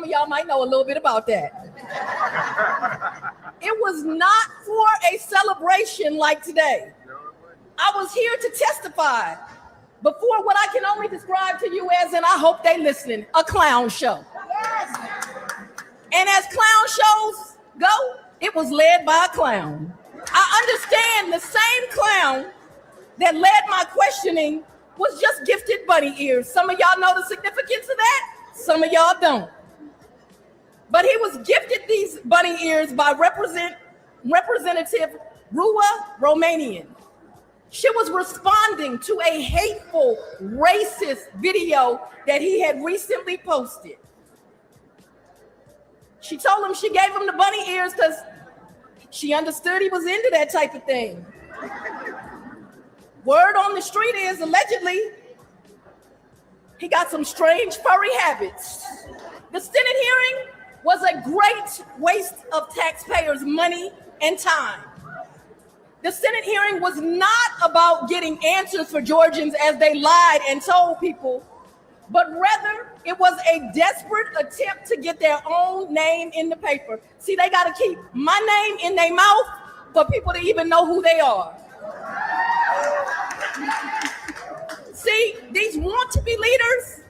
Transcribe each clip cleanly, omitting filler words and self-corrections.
of y'all might know a little bit about that. It was not for a celebration like today. I was here to testify before what I can only describe to you as, and I hope they listening, a clown show. And as clown shows go, it was led by a clown. I understand the same clown that led my questioning was just gifted bunny ears. Some of y'all know the significance of that. Some of y'all don't. But he was gifted these bunny ears by Representative Rua Romanian. She was responding to a hateful, racist video that he had recently posted. She told him she gave him the bunny ears because she understood he was into that type of thing. Word on the street is, allegedly, he got some strange furry habits. The Senate hearing was a great waste of taxpayers' money and time. The Senate hearing was not about getting answers for Georgians as they lied and told people, but rather it was a desperate attempt to get their own name in the paper. See, they got to keep my name in their mouth for people to even know who they are. See, these want-to-be leaders,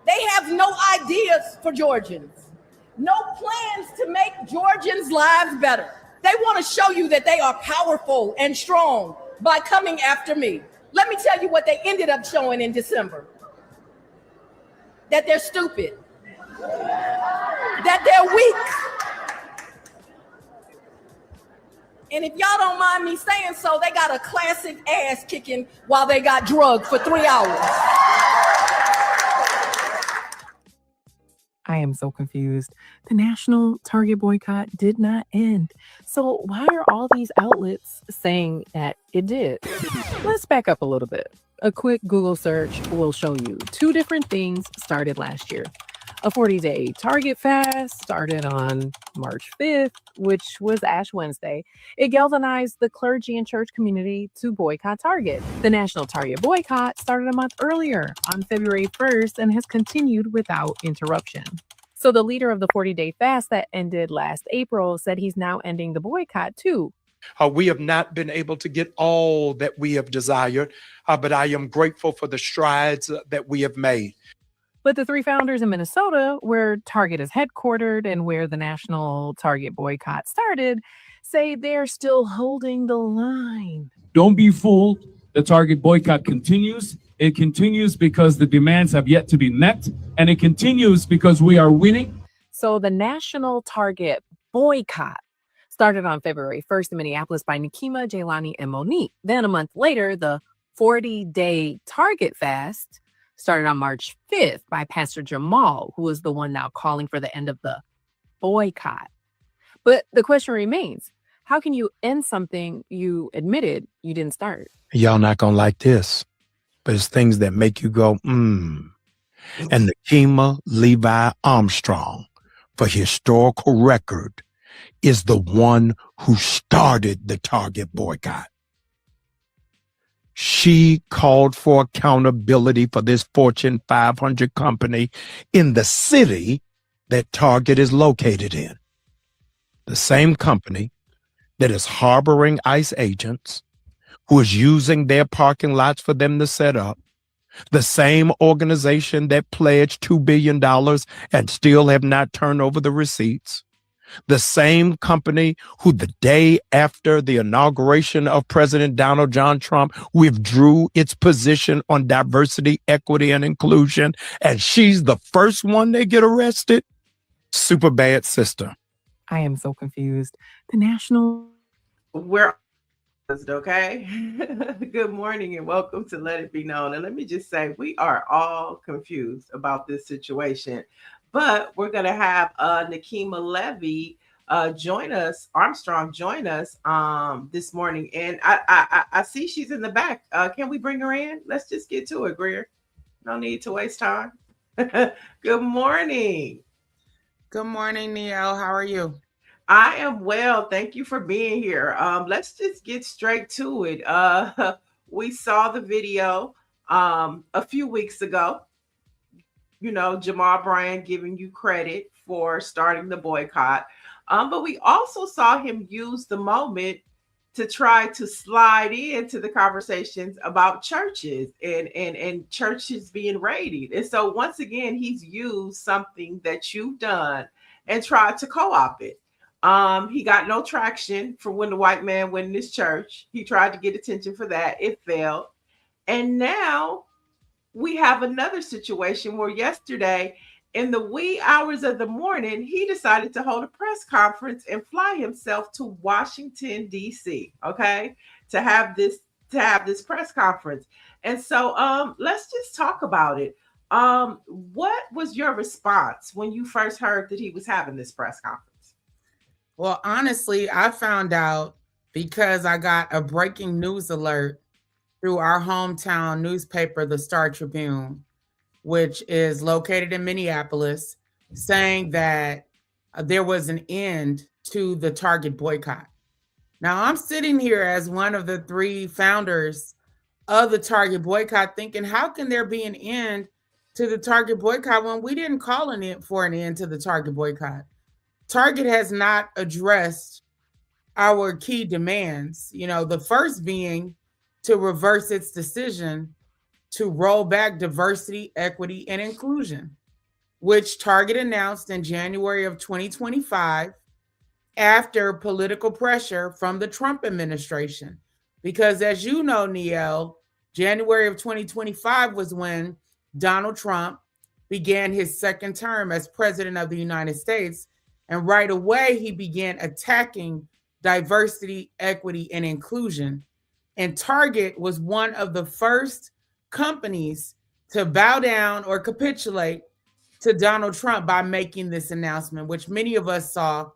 they have no ideas for Georgians, no plans to make Georgians' lives better. They want to show you that they are powerful and strong by coming after me. Let me tell you what they ended up showing in December. That they're stupid, that they're weak. And if y'all don't mind me saying so, they got a classic ass kicking while they got drugged for 3 hours. I am so confused. The national Target boycott did not end. So why are all these outlets saying that it did? Let's back up a little bit. A quick Google search will show you 2 different things started last year. A 40-day Target fast started on March 5th, which was Ash Wednesday. It galvanized the clergy and church community to boycott Target. The national Target boycott started a month earlier on February 1st and has continued without interruption. So the leader of the 40-day fast that ended last April said he's now ending the boycott too. We have not been able to get all that we have desired, but I am grateful for the strides that we have made. But the 3 founders in Minnesota, where Target is headquartered and where the national Target boycott started, say they're still holding the line. Don't be fooled. The Target boycott continues. It continues because the demands have yet to be met, and it continues because we are winning. So the national Target boycott started on February 1st in Minneapolis by NEKIMA, Jaylani, and Monique. Then a month later, the 40-day Target fast started on March 5th by Pastor Jamal, who is the one now calling for the end of the boycott. But the question remains, how can you end something you admitted you didn't start? Y'all not gonna like this, but it's things that make you go, And NEKIMA Levi-Armstrong, for historical record, is the one who started the Target boycott. She called for accountability for this Fortune 500 company in the city that Target is located in. The same company that is harboring ICE agents, who is using their parking lots for them to set up. The same organization that pledged $2 billion and still have not turned over the receipts. The same company who the day after the inauguration of President Donald John Trump withdrew its position on diversity, equity, and inclusion, and she's the first one they get arrested? Super bad sister. I am so confused. The national... We're okay. Good morning and welcome to Let It Be Known. And let me just say, we are all confused about this situation. But we're going to have NEKIMA Levy join us, Armstrong join us this morning. And I see she's in the back. Can we bring her in? Let's just get to it, Greer. No need to waste time. Good morning. Good morning, Neo. How are you? I am well. Thank you for being here. Let's just get straight to it. We saw the video a few weeks ago. You know, Jamal Bryant giving you credit for starting the boycott. But we also saw him use the moment to try to slide into the conversations about churches and churches being raided. And so once again, he's used something that you've done and tried to co-opt it. He got no traction for when the white man went in his church. He tried to get attention for that. It failed. And now we have another situation where yesterday, in the wee hours of the morning, he decided to hold a press conference and fly himself to Washington, D.C., okay, to have this press conference. And so let's just talk about it. What was your response when you first heard that he was having this press conference? Well, honestly, I found out because I got a breaking news alert through our hometown newspaper, the Star Tribune, which is located in Minneapolis, saying that there was an end to the Target boycott. Now, I'm sitting here as one of the 3 founders of the Target boycott thinking, how can there be an end to the Target boycott when we didn't call for an end to the Target boycott? Target has not addressed our key demands, the first being to reverse its decision to roll back diversity, equity, and inclusion, which Target announced in January of 2025 after political pressure from the Trump administration. Because as you know, Niel, January of 2025 was when Donald Trump began his second term as president of the United States. And right away, he began attacking diversity, equity, and inclusion. And Target was one of the first companies to bow down or capitulate to Donald Trump by making this announcement, which many of us saw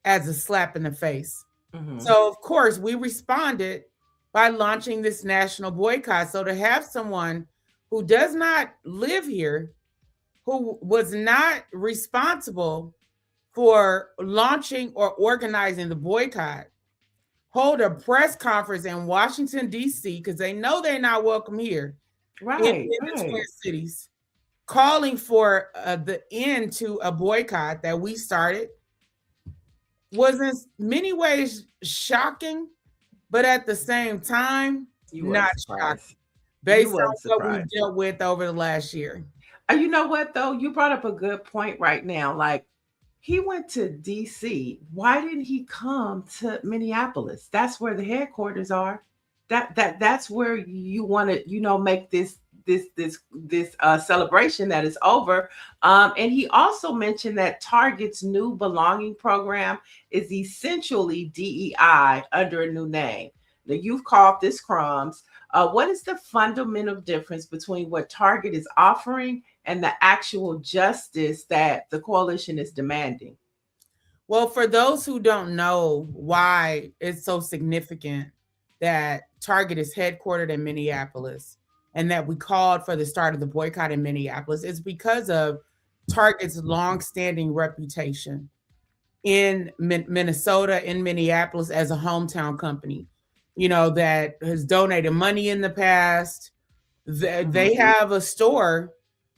as a slap in the face. Mm-hmm. So, of course, we responded by launching this national boycott. So to have someone who does not live here, who was not responsible for launching or organizing the boycott, hold a press conference in Washington, D.C., because they know they're not welcome here, in the Twin Cities, calling for the end to a boycott that we started, was in many ways shocking, but at the same time, not shocking, based on what we've dealt with over the last year. You know what, though? You brought up a good point right now. Like, he went to DC. Why didn't he come to Minneapolis? That's where the headquarters are. That's where you want to, make this celebration that is over. And he also mentioned that Target's new belonging program is essentially DEI under a new name. Now, you've called this crumbs. What is the fundamental difference between what Target is offering and the actual justice that the coalition is demanding? Well, for those who don't know why it's so significant that Target is headquartered in Minneapolis and that we called for the start of the boycott in Minneapolis, it's because of Target's longstanding reputation in Minnesota, in Minneapolis, as a hometown company, that has donated money in the past. They have a store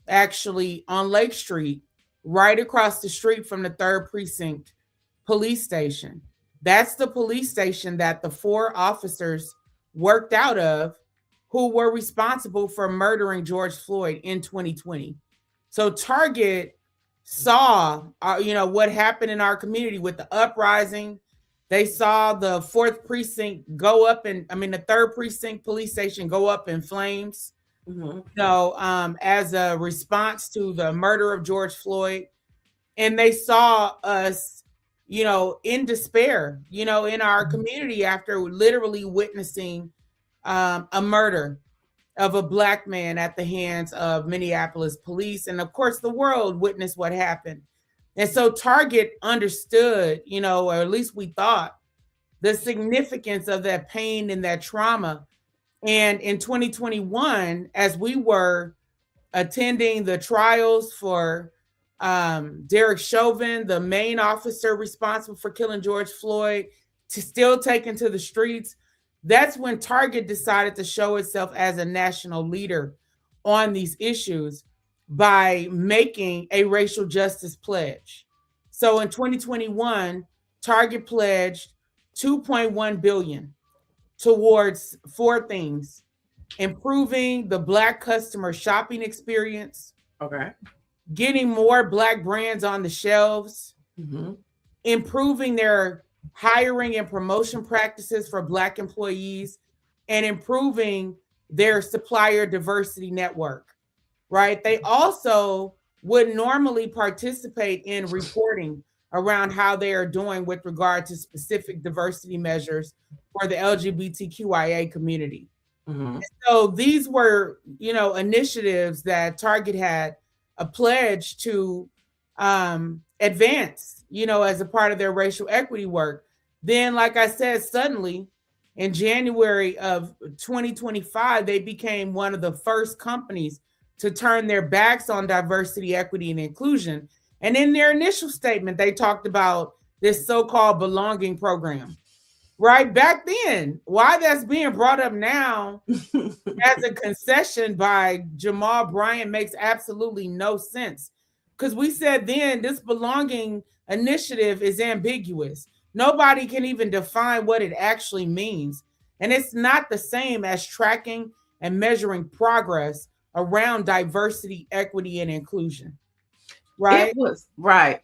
actually on Lake Street, right across the street from the 3rd Precinct police station. That's the police station that the 4 officers worked out of who were responsible for murdering George Floyd in 2020. So Target saw, what happened in our community with the uprising. They saw the 4th Precinct go up, the 3rd Precinct police station go up in flames. Mm-hmm. As a response to the murder of George Floyd. And they saw us, in despair, in our community after literally witnessing a murder of a Black man at the hands of Minneapolis police. And of course, the world witnessed what happened. And so Target understood, or at least we thought, the significance of that pain and that trauma. And in 2021, as we were attending the trials for Derek Chauvin, the main officer responsible for killing George Floyd, still taken to the streets, that's when Target decided to show itself as a national leader on these issues by making a racial justice pledge. So in 2021, Target pledged $2.1 billion towards 4 things: improving the Black customer shopping experience, Okay. getting more Black brands on the shelves, improving their hiring and promotion practices for Black employees, and improving their supplier diversity network, right? They also would normally participate in reporting around how they are doing with regard to specific diversity measures for the LGBTQIA community. So these were, initiatives that Target had a pledge to advance, as a part of their racial equity work. Then, like I said, suddenly in January of 2025, they became one of the first companies to turn their backs on diversity, equity, and inclusion. And in their initial statement, they talked about this so-called belonging program. Right back then, why that's being brought up now as a concession by Jamal Bryant makes absolutely no sense. Because we said then this belonging initiative is ambiguous. Nobody can even define what it actually means. And it's not the same as tracking and measuring progress around diversity, equity, and inclusion. Right? It was right.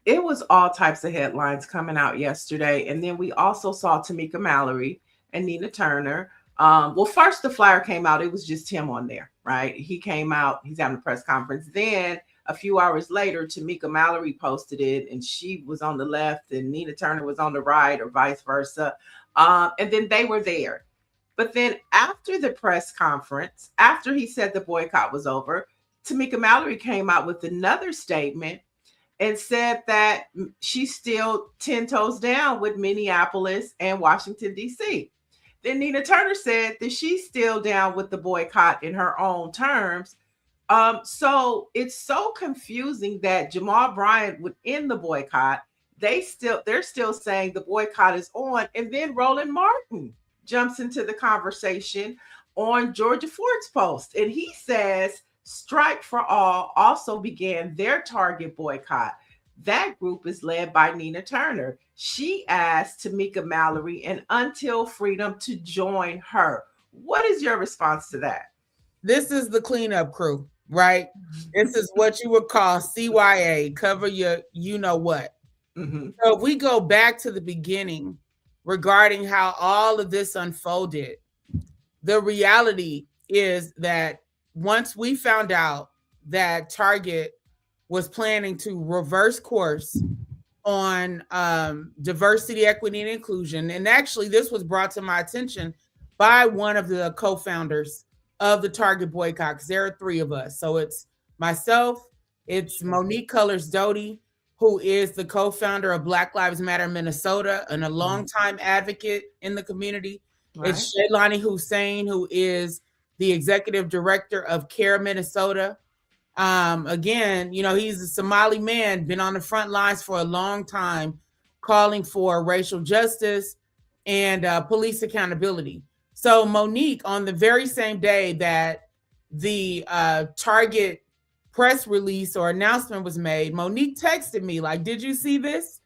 It was all types of headlines coming out yesterday. And then we also saw Tamika Mallory and Nina Turner. Well, first the flyer came out. It was just him on there, right? He came out. He's having a press conference. Then a few hours later, Tamika Mallory posted it, and she was on the left and Nina Turner was on the right, or vice versa. And then they were there. But then after the press conference, after he said the boycott was over, Tamika Mallory came out with another statement and said that she's still 10 toes down with Minneapolis and Washington, D.C. Then Nina Turner said that she's still down with the boycott in her own terms. So it's so confusing that Jamal Bryant would end the boycott. They're still saying the boycott is on. And then Roland Martin jumps into the conversation on Georgia Ford's post. And he says, Strike for All also began their Target boycott. That group is led by Nina Turner. She asked Tamika Mallory and Until Freedom to join her. What is your response to that? This is the cleanup crew, right? This is what you would call CYA, cover your you know what. So if we go back to the beginning regarding how all of this unfolded, the reality is that once we found out that Target was planning to reverse course on diversity, equity, and inclusion, and actually this was brought to my attention by one of the co-founders of the Target boycott, because there are 3 of us. So it's myself, it's Monique Cullors Doty, who is the co-founder of Black Lives Matter Minnesota and a longtime advocate in the community. Right. It's Shaylani Hussein, who is the executive director of CARE Minnesota. Again, he's a Somali man, been on the front lines for a long time, calling for racial justice and police accountability. So Monique, on the very same day that the Target press release or announcement was made, Monique texted me like, did you see this?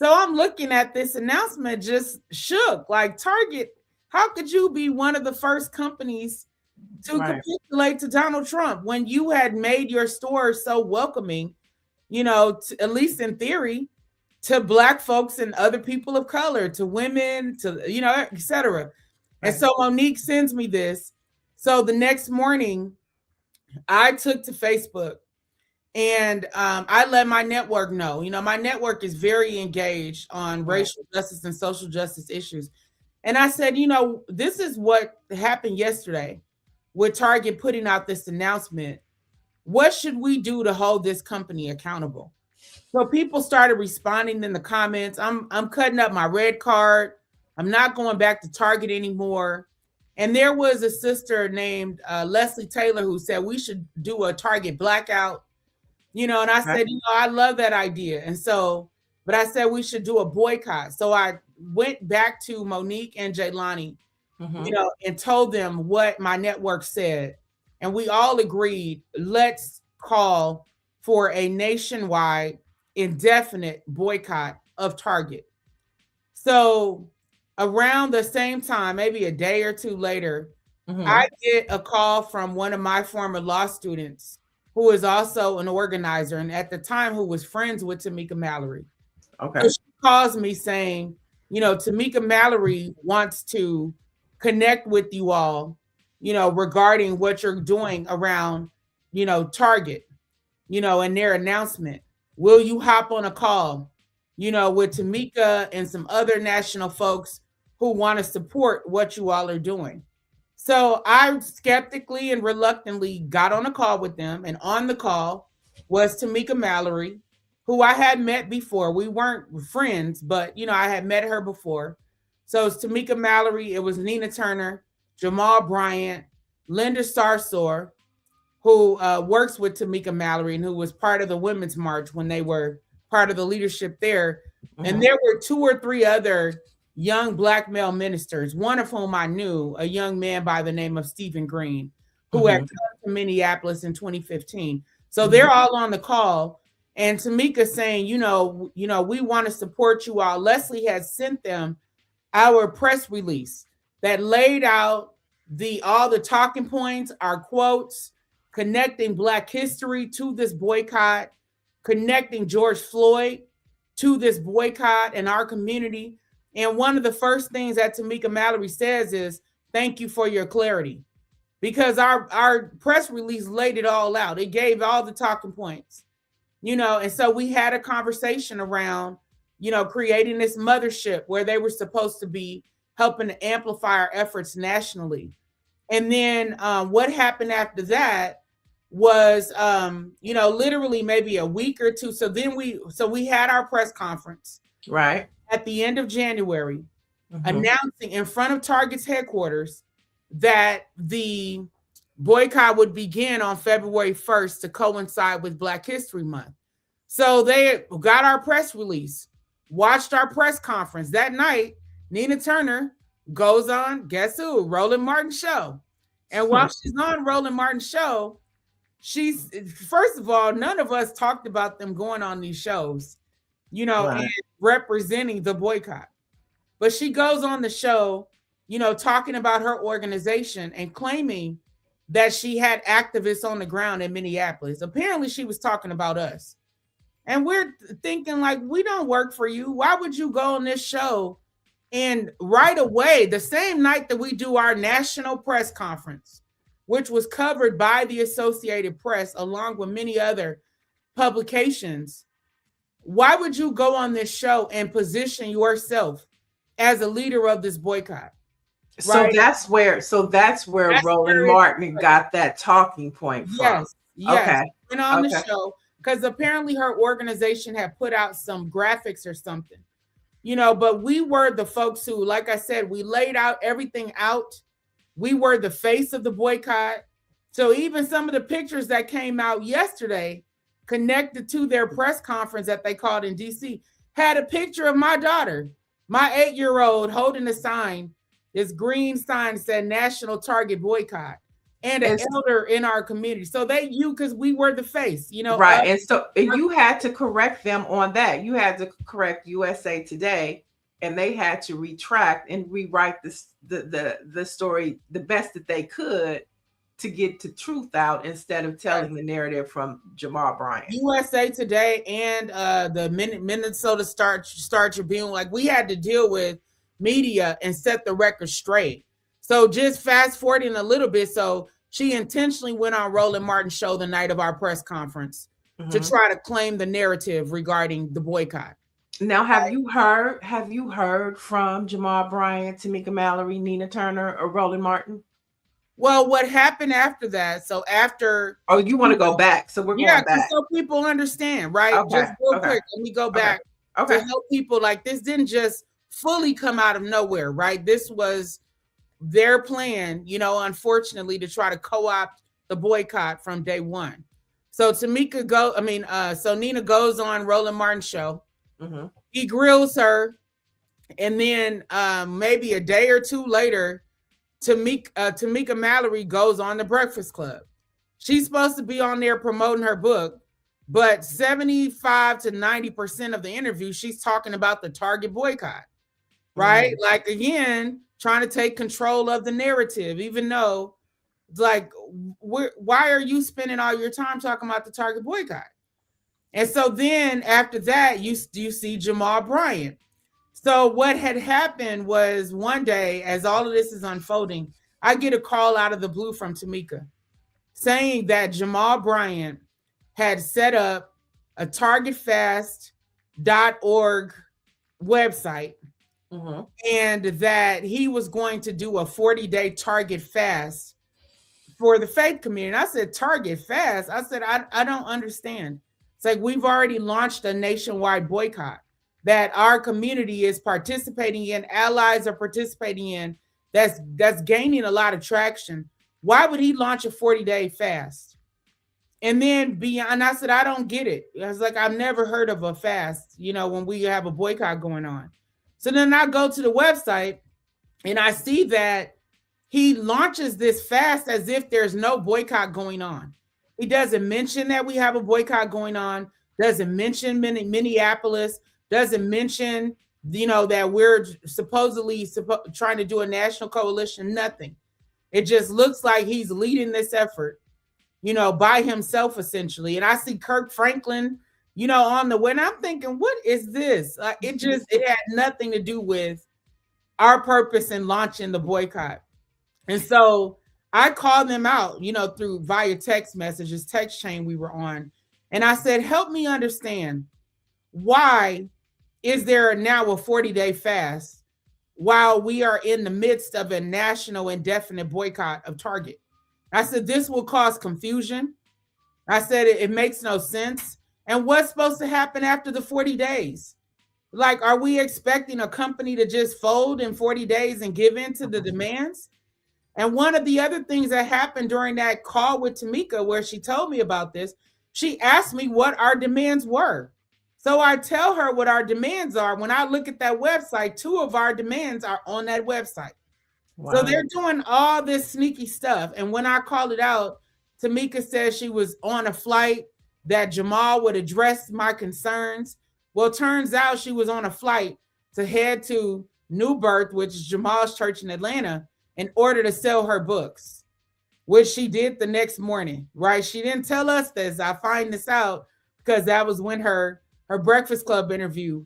So I'm looking at this announcement, just shook, like, Target, how could you be one of the first companies to capitulate to Donald Trump when you had made your store so welcoming, at least in theory, to Black folks and other people of color, to women, to, et cetera. Right. And so Monique sends me this. So the next morning, I took to Facebook and I let my network know. My network is very engaged on racial justice and social justice issues. And I said, this is what happened yesterday with Target putting out this announcement. What should we do to hold this company accountable? So people started responding in the comments. I'm cutting up my red card. I'm not going back to Target anymore. And there was a sister named Leslie Taylor who said we should do a Target blackout, and I said, I love that idea. And so, but I said we should do a boycott. So I went back to Monique and Jaylani, and told them what my network said. And we all agreed, let's call for a nationwide indefinite boycott of Target. So around the same time, maybe a day or two later, I get a call from one of my former law students who is also an organizer, and at the time who was friends with Tamika Mallory. Okay. So she calls me saying, you know, Tamika Mallory wants to connect with you all, you know, regarding what you're doing around, you know, Target, you know, and their announcement. Will you hop on a call, you know, with Tamika and some other national folks who want to support what you all are doing? So I skeptically and reluctantly got on a call with them, and on the call was Tamika Mallory, who I had met before. We weren't friends, but, you know, I had met her before. So it's Tamika Mallory, it was Nina Turner, Jamal Bryant, Linda Sarsour, who works with Tamika Mallory and who was part of the Women's March when they were part of the leadership there. And there were 2 or 3 other young Black male ministers, one of whom I knew, a young man by the name of Stephen Green, who had come to Minneapolis in 2015. So they're all on the call. And Tamika saying, you know, we want to support you all. Leslie has sent them our press release that laid out all the talking points, our quotes, connecting Black history to this boycott, connecting George Floyd to this boycott and our community. And one of the first things that Tamika Mallory says is, thank you for your clarity. Because our press release laid it all out. It gave all the talking points, you know, and so we had a conversation around, you know, creating this mothership where they were supposed to be helping to amplify our efforts nationally. And then what happened after that was, you know, literally maybe a week or two. So then we had our press conference. Right. At the end of January, announcing in front of Target's headquarters that the boycott would begin on February 1st to coincide with Black History Month. So they got our press release, watched our press conference. That night, Nina Turner goes on, guess who? Roland Martin's show. And while she's on Roland Martin's show, she's, first of all, none of us talked about them going on these shows, you know, and representing the boycott. But she goes on the show, you know, talking about her organization and claiming that she had activists on the ground in Minneapolis. Apparently, she was talking about us. And we're thinking, like, we don't work for you. Why would you go on this show? And right away, the same night that we do our national press conference, which was covered by the Associated Press, along with many other publications, why would you go on this show and position yourself as a leader of this boycott? Right? So that's where Roland Martin got that talking point from. Yes. Okay. Went on the show because apparently her organization had put out some graphics or something, you know, but we were the folks who, like I said, we laid out everything out. We were the face of the boycott. So even some of the pictures that came out yesterday connected to their press conference that they called in DC had a picture of my daughter, my 8-year-old, holding a sign. This green sign said National Target Boycott, and an elder in our community. So because we were the face, you know. Right. And so you had to correct them on that. You had to correct USA Today, and they had to retract and rewrite the story the best that they could to get the truth out instead of telling the narrative from Jamal Bryant. USA Today and the Minnesota Star Tribune, like, we had to deal with media and set the record straight. So just fast forwarding a little bit. So she intentionally went on Roland Martin's show the night of our press conference to try to claim the narrative regarding the boycott. Now, have you heard from Jamal Bryant, Tamika Mallory, Nina Turner, or Roland Martin? Well, what happened after that? So after... Oh, you want to go back? So we're going back. So people understand, right? Okay. Just real quick, let me go back to help people. Like, this didn't just fully come out of nowhere, right? This was their plan, you know, unfortunately, to try to co-opt the boycott from day one. So so Nina goes on Roland Martin's show. He grills her, and then maybe a day or two later, Tamika Mallory goes on the Breakfast Club. She's supposed to be on there promoting her book, but 75 to 90% of the interview, she's talking about the Target boycott, right? Like, again, trying to take control of the narrative, even though, like, why are you spending all your time talking about the Target boycott? And so then after that, you see Jamal Bryant. So what had happened was, one day, as all of this is unfolding, I get a call out of the blue from Tamika saying that Jamal Bryant had set up a targetfast.org website, and that he was going to do a 40-day Target fast for the faith community. And I said, Target fast? I said, I don't understand. It's like, we've already launched a nationwide boycott that our community is participating in, allies are participating in, that's gaining a lot of traction. Why would he launch a 40-day fast? And then beyond, I said, I don't get it. I was like, I've never heard of a fast, when we have a boycott going on. So then I go to the website and I see that he launches this fast as if there's no boycott going on. He doesn't mention that we have a boycott going on, doesn't mention Minneapolis, doesn't mention, that we're supposedly trying to do a national coalition, nothing. It just looks like he's leading this effort, by himself, essentially. And I see Kirk Franklin, on the way, and I'm thinking, what is this? It had nothing to do with our purpose in launching the boycott. And so I called them out, through via text messages, text chain we were on. And I said, help me understand, why is there now a 40-day fast while we are in the midst of a national indefinite boycott of Target? I said, this will cause confusion. I said, it makes no sense. And what's supposed to happen after the 40 days? Like, are we expecting a company to just fold in 40 days and give in to the demands? And one of the other things that happened during that call with Tamika, where she told me about this, she asked me what our demands were. So I tell her what our demands are. When I look at that website, 2 of our demands are on that website. Wow. So they're doing all this sneaky stuff. And when I called it out, Tamika says she was on a flight, that Jamal would address my concerns. Well, turns out she was on a flight to head to New Birth, which is Jamal's church in Atlanta, in order to sell her books, which she did the next morning, right? She didn't tell us this. I find this out because that was when her Breakfast Club interview,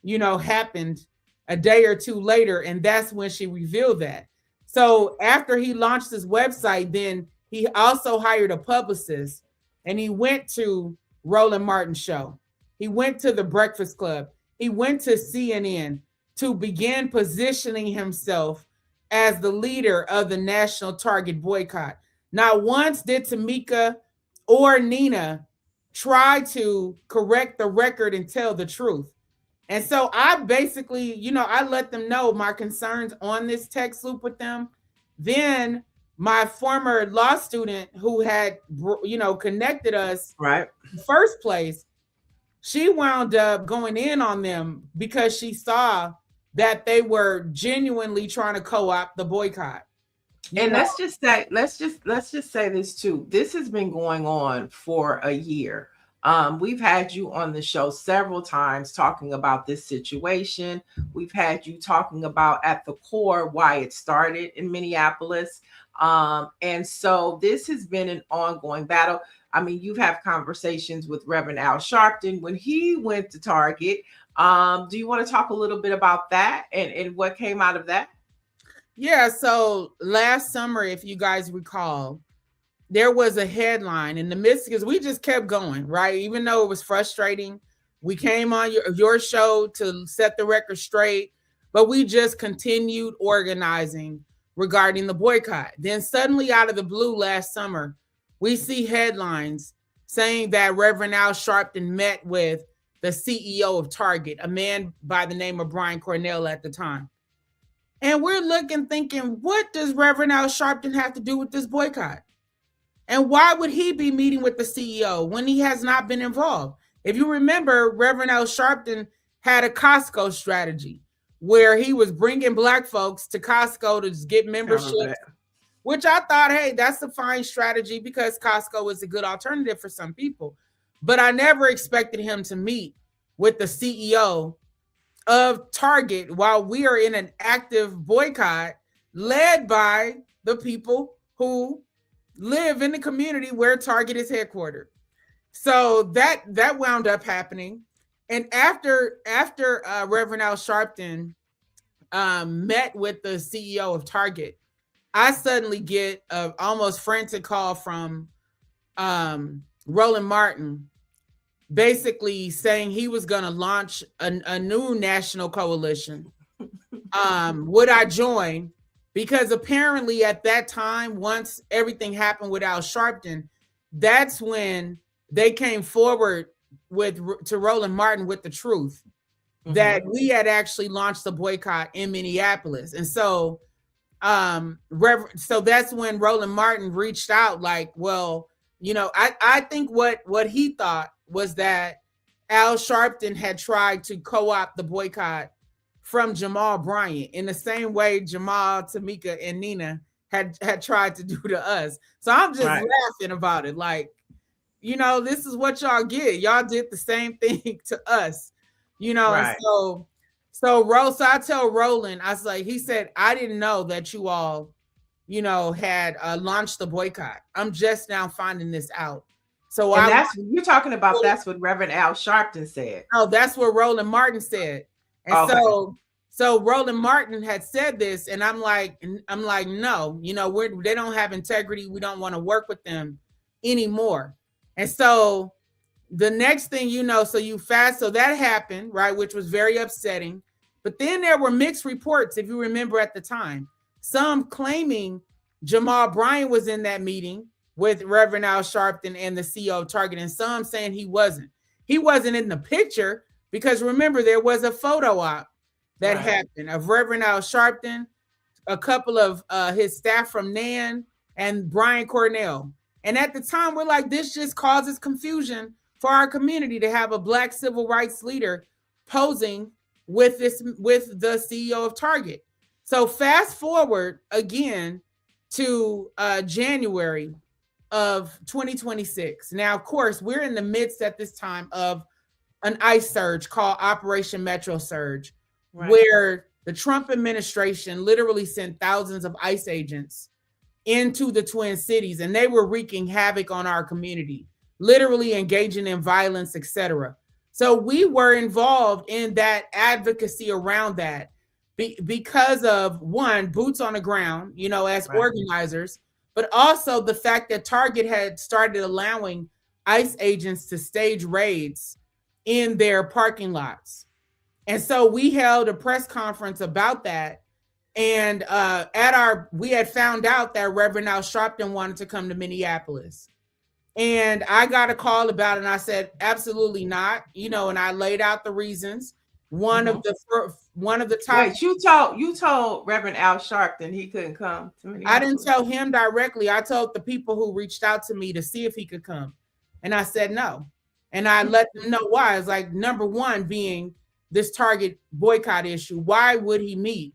happened a day or 2 later. And that's when she revealed that. So after he launched his website, then he also hired a publicist, and he went to Roland Martin's show. He went to the Breakfast Club. He went to CNN to begin positioning himself as the leader of the national Target boycott. Not once did Tamika or Nina try to correct the record and tell the truth. And so I basically, I let them know my concerns on this text loop with them. Then my former law student who had, connected us right in the first place, she wound up going in on them because she saw that they were genuinely trying to co-opt the boycott. And let's just say this too. This has been going on for a year. We've had you on the show several times talking about this situation. We've had you talking about at the core why it started in Minneapolis. And so this has been an ongoing battle. I mean, you've had conversations with Reverend Al Sharpton when he went to Target. Do you want to talk a little bit about that and what came out of that? Yeah, so last summer, if you guys recall, there was a headline in the midst, because we just kept going, right? Even though it was frustrating, we came on your show to set the record straight, but we just continued organizing regarding the boycott. Then suddenly out of the blue last summer, we see headlines saying that Reverend Al Sharpton met with the CEO of Target, a man by the name of Brian Cornell at the time. And we're looking, thinking, what does Reverend Al Sharpton have to do with this boycott? And why would he be meeting with the CEO when he has not been involved? If you remember, Reverend Al Sharpton had a Costco strategy where he was bringing Black folks to Costco to get membership, which I thought, hey, that's a fine strategy because Costco is a good alternative for some people. but I never expected him to meet with the CEO of Target while we are in an active boycott led by the people who live in the community where Target is headquartered. So that wound up happening. And after Reverend Al Sharpton met with the CEO of Target, I suddenly get an almost frantic call from Roland Martin, basically saying he was going to launch a new national coalition. Would I join? Because apparently at that time, once everything happened with Al Sharpton, that's when they came forward to Roland Martin with the truth that we had actually launched the boycott in Minneapolis. And so so that's when Roland Martin reached out like, well, you know, I think what he thought was that Al Sharpton had tried to co-opt the boycott from Jamal Bryant in the same way Jamal, Tamika, and Nina had tried to do to us. So I'm just laughing about it. Like, you know, this is what y'all get. Y'all did the same thing to us, you know. Right. And so I tell Roland, I was like, he said, I didn't know that you all, you know, had launched the boycott. I'm just now finding this out. So you're talking about that's what Reverend Al Sharpton said. Oh, that's what Roland Martin said. And so Roland Martin had said this, and I'm like, no, you know, they don't have integrity. We don't want to work with them anymore. And so the next thing you know, so that happened, right, which was very upsetting. But then there were mixed reports, if you remember at the time, some claiming Jamal Bryant was in that meeting with Reverend Al Sharpton and the CEO of Target, and some saying he wasn't. He wasn't in the picture because remember, there was a photo op that happened of Reverend Al Sharpton, a couple of his staff from NAN, and Brian Cornell. And at the time, we're like, this just causes confusion for our community to have a Black civil rights leader posing with the CEO of Target. So fast forward again to January of 2026. Now, of course, we're in the midst at this time of an ICE surge called Operation Metro Surge, where the Trump administration literally sent thousands of ICE agents into the Twin Cities, and they were wreaking havoc on our community, literally engaging in violence, etc. So we were involved in that advocacy around that because of, one, boots on the ground, you know, as organizers, but also the fact that Target had started allowing ICE agents to stage raids in their parking lots. And so we held a press conference about that. And we had found out that Reverend Al Sharpton wanted to come to Minneapolis. And I got a call about it, and I said, absolutely not. You know, and I laid out the reasons. One of the top. Wait, you told Reverend Al Sharpton he couldn't come to Minneapolis. I didn't tell him directly. I told the people who reached out to me to see if he could come. And I said no. And I let them know why. It's like, number one being this Target boycott issue. Why would he meet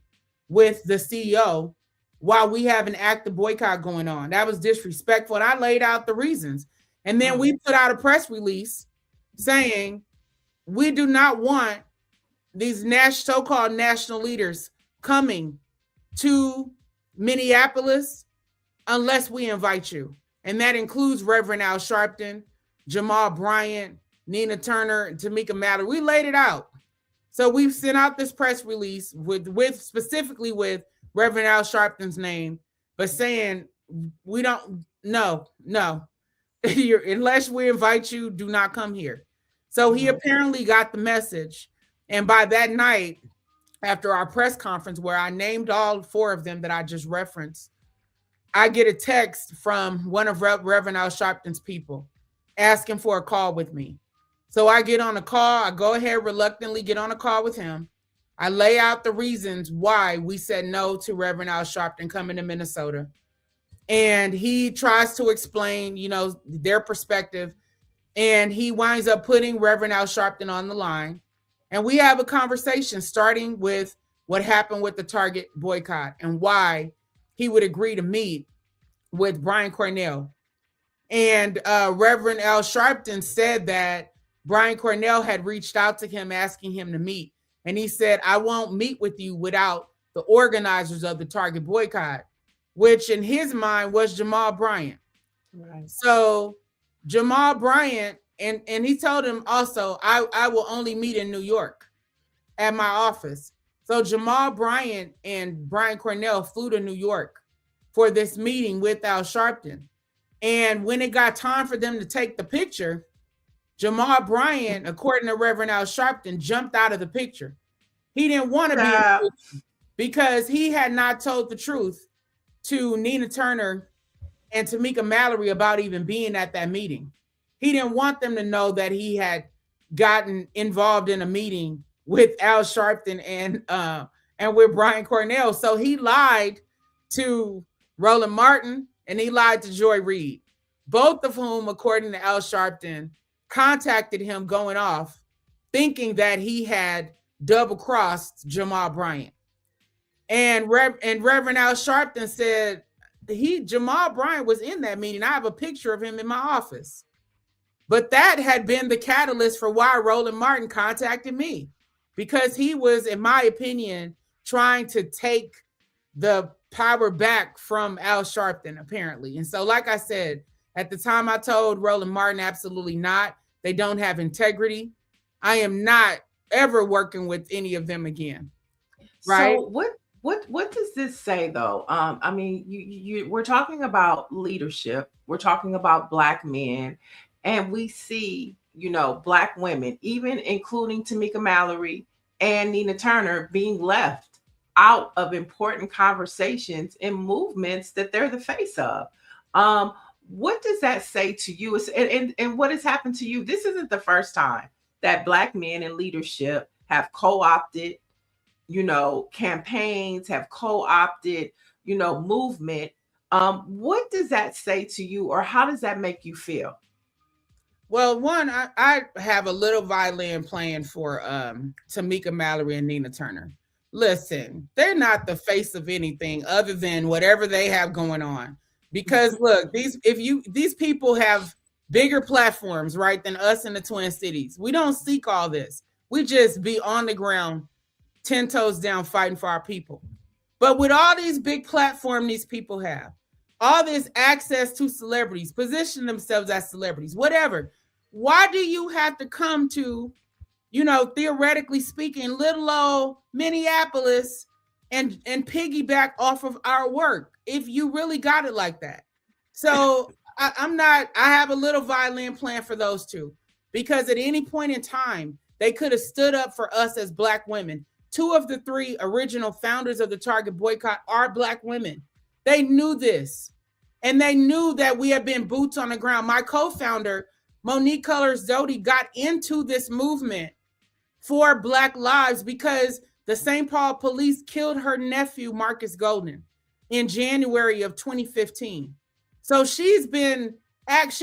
with the CEO while we have an active boycott going on? That was disrespectful. And I laid out the reasons. And then we put out a press release saying we do not want these so-called national leaders coming to Minneapolis unless we invite you. And that includes Reverend Al Sharpton, Jamal Bryant, Nina Turner, and Tamika Matter. We laid it out. So we've sent out this press release specifically with Reverend Al Sharpton's name, but saying we don't, no, unless we invite you, do not come here. So he apparently got the message. And by that night, after our press conference where I named all four of them that I just referenced, I get a text from one of Reverend Al Sharpton's people asking for a call with me. So I get on a call. I go ahead, reluctantly get on a call with him. I lay out the reasons why we said no to Reverend Al Sharpton coming to Minnesota. And he tries to explain, you know, their perspective. And he winds up putting Reverend Al Sharpton on the line. And we have a conversation starting with what happened with the Target boycott and why he would agree to meet with Brian Cornell. And Reverend Al Sharpton said that Brian Cornell had reached out to him asking him to meet. And he said, I won't meet with you without the organizers of the Target boycott, which in his mind was Jamal Bryant. Right. So Jamal Bryant, and he told him also, I will only meet in New York at my office. So Jamal Bryant and Brian Cornell flew to New York for this meeting with Al Sharpton. And when it got time for them to take the picture, Jamal Bryant, according to Reverend Al Sharpton, jumped out of the picture. He didn't want to be in the picture because he had not told the truth to Nina Turner and Tamika Mallory about even being at that meeting. He didn't want them to know that he had gotten involved in a meeting with Al Sharpton and with Brian Cornell. So he lied to Roland Martin and he lied to Joy Reid, both of whom, according to Al Sharpton, contacted him going off, thinking that he had double-crossed Jamal Bryant. And Reverend Al Sharpton said Jamal Bryant was in that meeting. I have a picture of him in my office. But that had been the catalyst for why Roland Martin contacted me, because he was, in my opinion, trying to take the power back from Al Sharpton, apparently. And so, like I said, at the time I told Roland Martin, absolutely not. They don't have integrity. I am not ever working with any of them again. Right? So what does this say though? I mean, we're talking about leadership. We're talking about Black men, and we see, Black women, even including Tamika Mallory and Nina Turner, being left out of important conversations and movements that they're the face of. What does that say to you? And what has happened to you? This isn't the first time that Black men in leadership have co-opted, campaigns, have co-opted, movement. What does that say to you, or how does that make you feel? Well, one, I have a little violin playing for Tamika Mallory and Nina Turner. Listen, they're not the face of anything other than whatever they have going on. Because look, these people have bigger platforms, right, than us in the Twin Cities. We don't seek all this. We just be on the ground, 10 toes down, fighting for our people. But with all these big platforms these people have, all this access to celebrities, position themselves as celebrities, whatever. Why do you have to come to, theoretically speaking, little old Minneapolis and piggyback off of our work if you really got it like that? So I have a little violin playing for those two, because at any point in time, they could have stood up for us as Black women. 2 of the 3 original founders of the Target boycott are Black women. They knew this, and they knew that we have been boots on the ground. My co-founder, Monique Cullors Doty, got into this movement for Black lives because the St. Paul police killed her nephew, Marcus Golden, in January of 2015. So she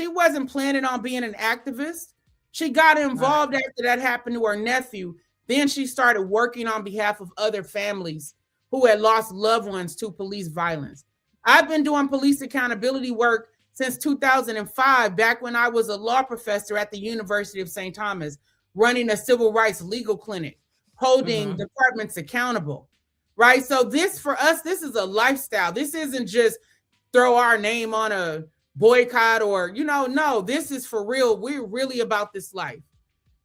wasn't planning on being an activist. She got involved after that happened to her nephew. Then she started working on behalf of other families who had lost loved ones to police violence. I've been doing police accountability work since 2005, back when I was a law professor at the University of St. Thomas, running a civil rights legal clinic, holding departments accountable, right? So this, for us, this is a lifestyle. This isn't just throw our name on a boycott or, no, this is for real. We're really about this life.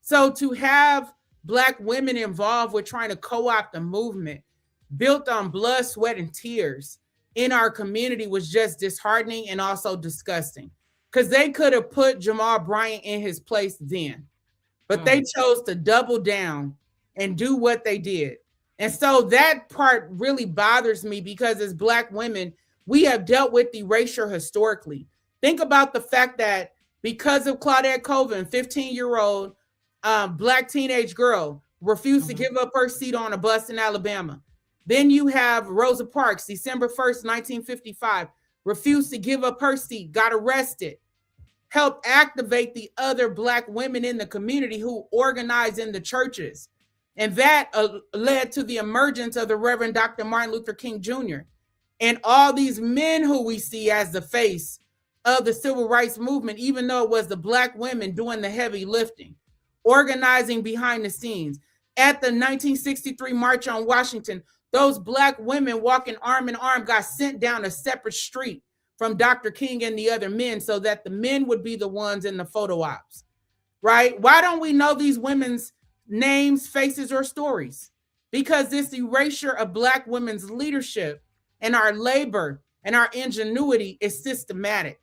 So to have Black women involved with trying to co-opt a movement built on blood, sweat, and tears in our community was just disheartening and also disgusting, because they could have put Jamal Bryant in his place then, but they chose to double down and do what they did. And so that part really bothers me, because as Black women, we have dealt with erasure historically. Think about the fact that because of Claudette Colvin, 15-year-old Black teenage girl, refused to give up her seat on a bus in Alabama. Then you have Rosa Parks, December 1st, 1955, refused to give up her seat, got arrested, helped activate the other Black women in the community who organized in the churches. And that led to the emergence of the Reverend Dr. Martin Luther King Jr. and all these men who we see as the face of the civil rights movement, even though it was the Black women doing the heavy lifting, organizing behind the scenes. At the 1963 March on Washington, those Black women walking arm in arm got sent down a separate street from Dr. King and the other men so that the men would be the ones in the photo ops, right? Why don't we know these women's names, faces, or stories? Because this erasure of Black women's leadership and our labor and our ingenuity is systematic.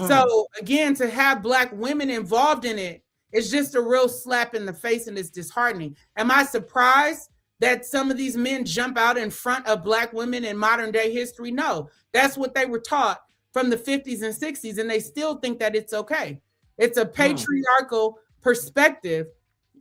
So again, to have Black women involved in it is just a real slap in the face, and it's disheartening. Am I surprised that some of these men jump out in front of Black women in modern day history? No, that's what they were taught from the 50s and 60s, and they still think that it's okay. It's a patriarchal perspective,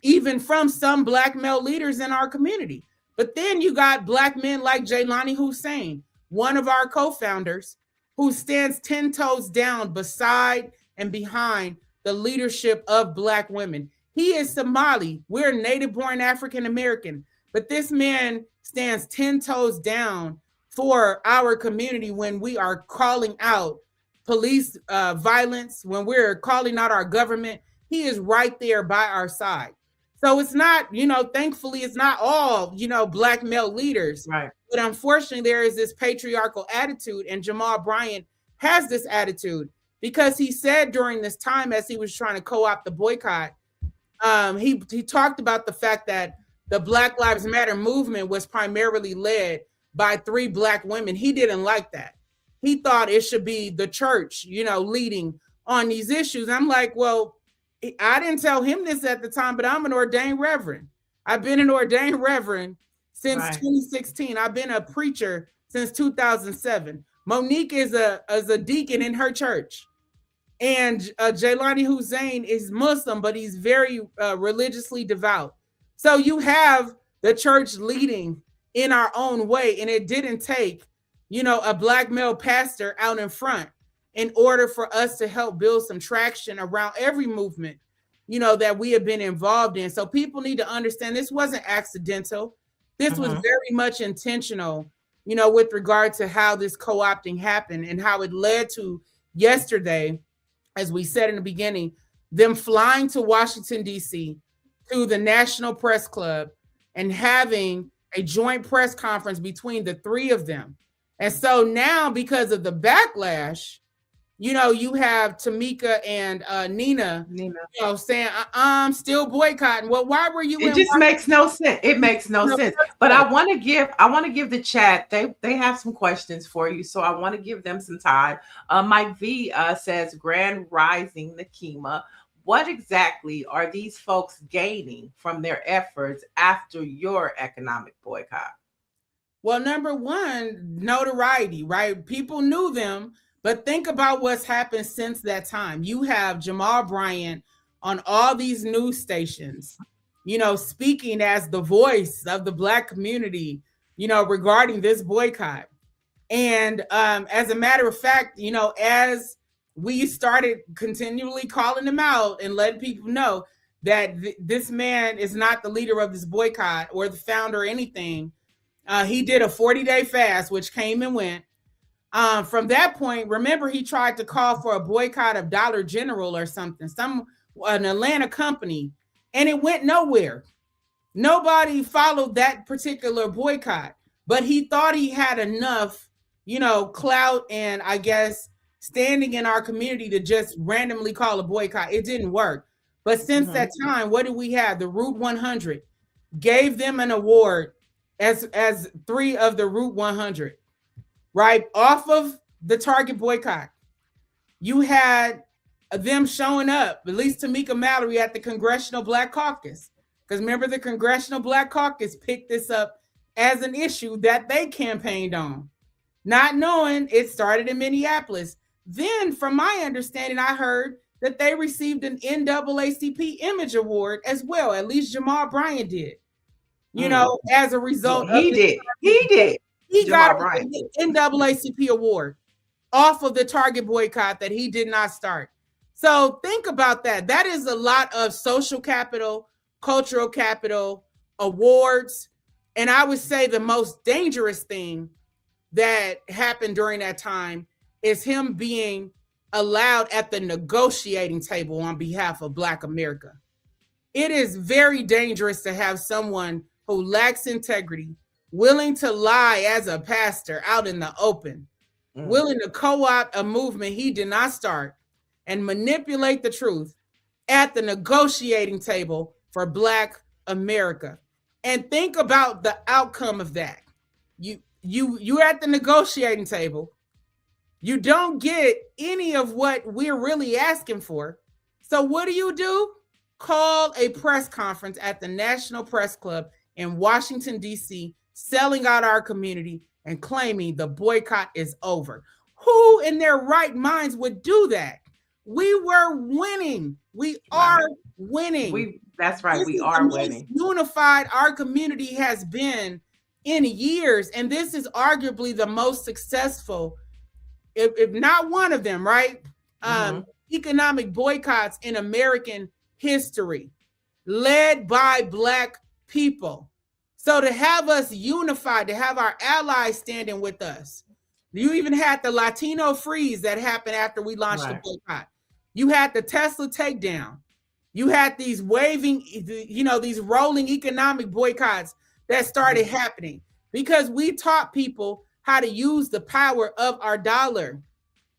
even from some Black male leaders in our community. But then you got Black men like Jelani Hussein, one of our co-founders, who stands 10 toes down beside and behind the leadership of Black women. He is Somali. We're native-born African-American, but this man stands 10 toes down for our community when we are calling out police violence, when we're calling out our government. He is right there by our side. So it's not, thankfully, it's not all, Black male leaders. Right. But unfortunately, there is this patriarchal attitude, and Jamal Bryant has this attitude because he said during this time, as he was trying to co-opt the boycott, he talked about the fact that the Black Lives Matter movement was primarily led by 3 Black women. He didn't like that. He thought it should be the church, leading on these issues. I'm like, well, I didn't tell him this at the time, but I'm an ordained reverend. I've been an ordained reverend since 2016. I've been a preacher since 2007. Monique is a deacon in her church. And Jelani Hussein is Muslim, but he's very religiously devout. So you have the church leading in our own way. And it didn't take, a Black male pastor out in front in order for us to help build some traction around every movement, that we have been involved in. So people need to understand this wasn't accidental. This was very much intentional, with regard to how this co-opting happened and how it led to yesterday, as we said in the beginning, them flying to Washington, D.C., to the National Press Club and having a joint press conference between the 3 of them. And so now, because of the backlash, you have Tamika and Nina, saying, I'm still boycotting. Well, why were you? It just makes no sense. It makes no sense. But I want to give the chat. They have some questions for you, so I want to give them some time. Mike V says, Grand Rising NEKIMA. What exactly are these folks gaining from their efforts after your economic boycott? Well, number one, notoriety, right? People knew them. But think about what's happened since that time. You have Jamal Bryant on all these news stations, speaking as the voice of the Black community, regarding this boycott. And as a matter of fact, as we started continually calling him out and letting people know that this man is not the leader of this boycott or the founder or anything, he did a 40-day fast, which came and went. From that point, remember, he tried to call for a boycott of Dollar General or something, an Atlanta company, and it went nowhere. Nobody followed that particular boycott, but he thought he had enough, clout and, I guess, standing in our community to just randomly call a boycott. It didn't work. But since that time, what do we have? The Route 100 gave them an award as 3 of the Route 100. Right off of the Target boycott. You had them showing up, at least Tamika Mallory, at the Congressional Black Caucus. Because remember, the Congressional Black Caucus picked this up as an issue that they campaigned on, not knowing it started in Minneapolis. Then, from my understanding, I heard that they received an NAACP Image Award as well. At least Jamal Bryant did, as a result. He did. He got an NAACP award off of the Target boycott that he did not start. So think about that. That is a lot of social capital, cultural capital, awards. And I would say the most dangerous thing that happened during that time is him being allowed at the negotiating table on behalf of Black America. It is very dangerous to have someone who lacks integrity, willing to lie as a pastor out in the open, willing to co-opt a movement he did not start and manipulate the truth at the negotiating table for Black America. And think about the outcome of that. You're at the negotiating table. You don't get any of what we're really asking for. So what do? Call a press conference at the National Press Club in Washington, D.C., selling out our community and claiming the boycott is over. Who in their right minds would do that? We were winning. We are winning. That's right. We are winning. Unified our community has been in years, and this is arguably the most successful, if not one of them, right? Economic boycotts in American history, led by Black people. So to have us unified, to have our allies standing with us, you even had the Latino freeze that happened after we launched the boycott. You had the Tesla takedown. You had these waving, these rolling economic boycotts that started happening because we taught people how to use the power of our dollar,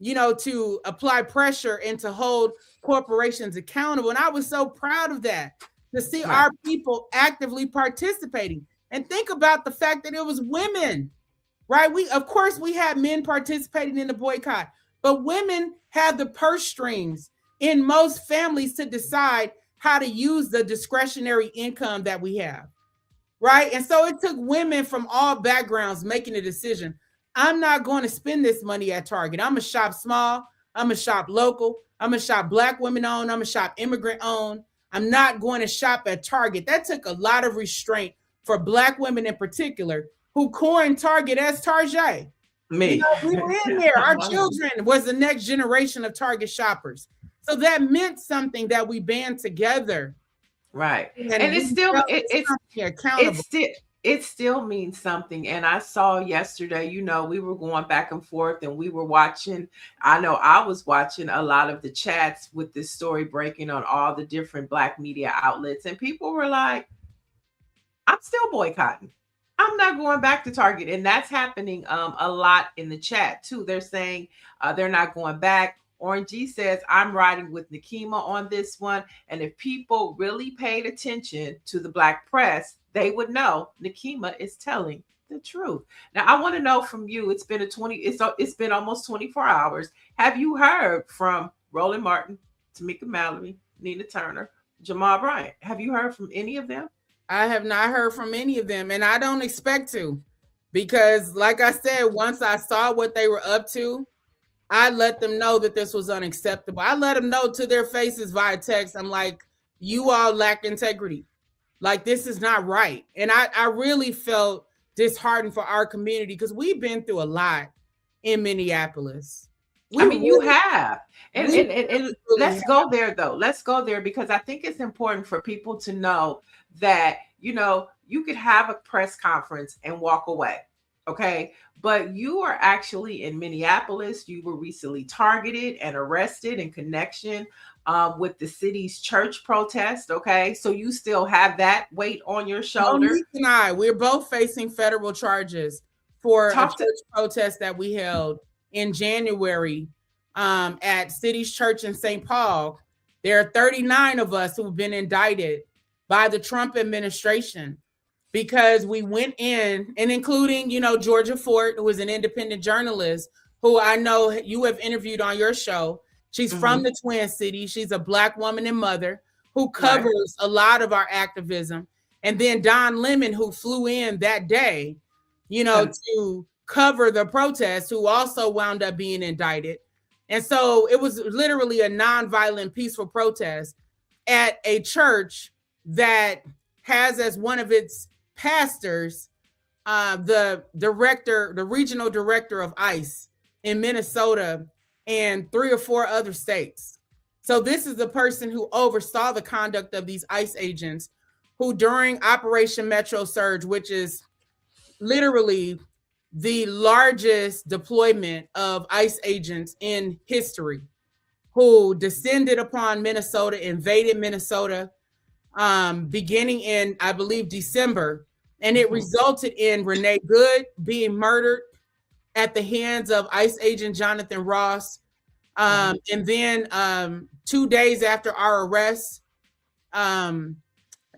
to apply pressure and to hold corporations accountable. And I was so proud of that, to see our people actively participating. And think about the fact that it was women, right? Of course, we had men participating in the boycott, but women have the purse strings in most families to decide how to use the discretionary income that we have, right? And so it took women from all backgrounds making a decision. I'm not going to spend this money at Target. I'm going to shop small. I'm going to shop local. I'm going to shop Black women owned. I'm going to shop immigrant owned. I'm not going to shop at Target. That took a lot of restraint for Black women in particular who coined Target as Target. Me. We were in there. Our children was the next generation of Target shoppers. So that meant something that we band together. Right. And it still means something. And I saw yesterday, we were going back and forth and we were watching. I know I was watching a lot of the chats with this story breaking on all the different Black media outlets. And people were like, I'm still boycotting. I'm not going back to Target. And that's happening a lot in the chat too. They're saying they're not going back. Orange G says, I'm riding with NEKIMA on this one. And if people really paid attention to the Black press, they would know NEKIMA is telling the truth. Now, I want to know from you, it's been almost 24 hours. Have you heard from Roland Martin, Tamika Mallory, Nina Turner, Jamal Bryant? Have you heard from any of them? I have not heard from any of them, and I don't expect to, because like I said, once I saw what they were up to, I let them know that this was unacceptable. I let them know to their faces via text. I'm like, you all lack integrity. Like, this is not right. And I really felt disheartened for our community because we've been through a lot in Minneapolis. You have. And let's go there, though. Let's go there, because I think it's important for people to know that, you could have a press conference and walk away. Okay. But you are actually in Minneapolis. You were recently targeted and arrested in connection with the city's church protest. Okay. So you still have that weight on your shoulder. Monique and we're both facing federal charges for a church protest that we held in January at City's Church in St. Paul. There are 39 of us who've been indicted by the Trump administration because we went in, and including, Georgia Fort, who is an independent journalist who I know you have interviewed on your show. She's from the Twin Cities. She's a Black woman and mother who covers a lot of our activism. And then Don Lemon, who flew in that day, to cover the protest, who also wound up being indicted. And so it was literally a nonviolent, peaceful protest at a church that has as one of its pastors the regional director of ICE in Minnesota and 3 or 4 other states. So this is the person who oversaw the conduct of these ICE agents who, during Operation Metro Surge, which is literally the largest deployment of ICE agents in history, who descended upon Minnesota, invaded Minnesota, beginning in, I believe, December. And it resulted in Renee Good being murdered at the hands of ICE agent Jonathan Ross. And then 2 days after our arrest, Alex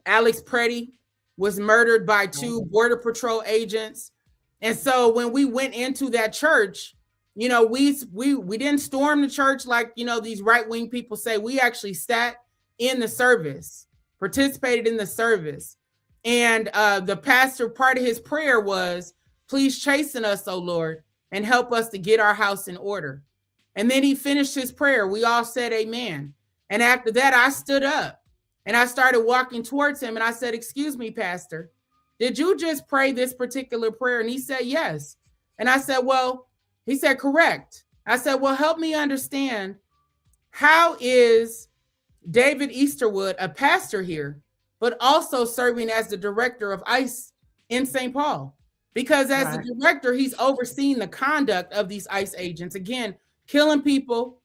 Preddy was murdered by 2 Border Patrol agents. And so when we went into that church, you know, we didn't storm the church like, you know, these right-wing people say. We actually sat in the service, participated in the service. And the pastor, part of his prayer was, please chasten us, O Lord, and help us to get our house in order. And then he finished his prayer. We all said amen. And after that, I stood up and I started walking towards him. And I said, excuse me, Pastor, did you just pray this particular prayer? And he said, yes. And I said, well, he said, correct. I said, well, help me understand, how is David Easterwood a pastor here, but also serving as the director of ICE in St. Paul? Because as the director, he's overseeing the conduct of these ICE agents. Again, killing people,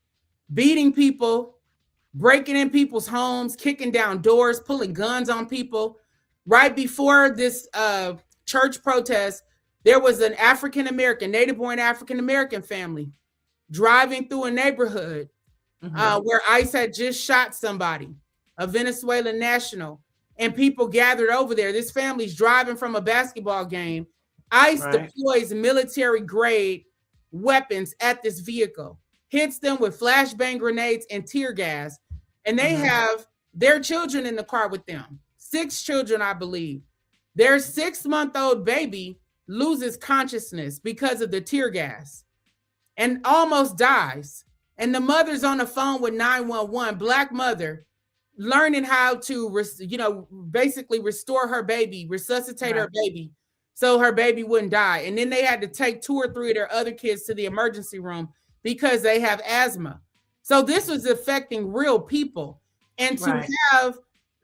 beating people, breaking in people's homes, kicking down doors, pulling guns on people. Right before this church protest, there was an African-American, native-born African-American family driving through a neighborhood where ICE had just shot somebody, a Venezuelan national, and people gathered over there. This family's driving from a basketball game. ICE deploys military-grade weapons at this vehicle, hits them with flashbang grenades and tear gas, and they have their children in the car with them. 6 children, I believe. Their 6-month-old baby loses consciousness because of the tear gas and almost dies. And the mother's on the phone with 911, Black mother, learning how to, basically restore her baby, resuscitate her baby so her baby wouldn't die. And then they had to take 2 or 3 of their other kids to the emergency room because they have asthma. So this was affecting real people. And to have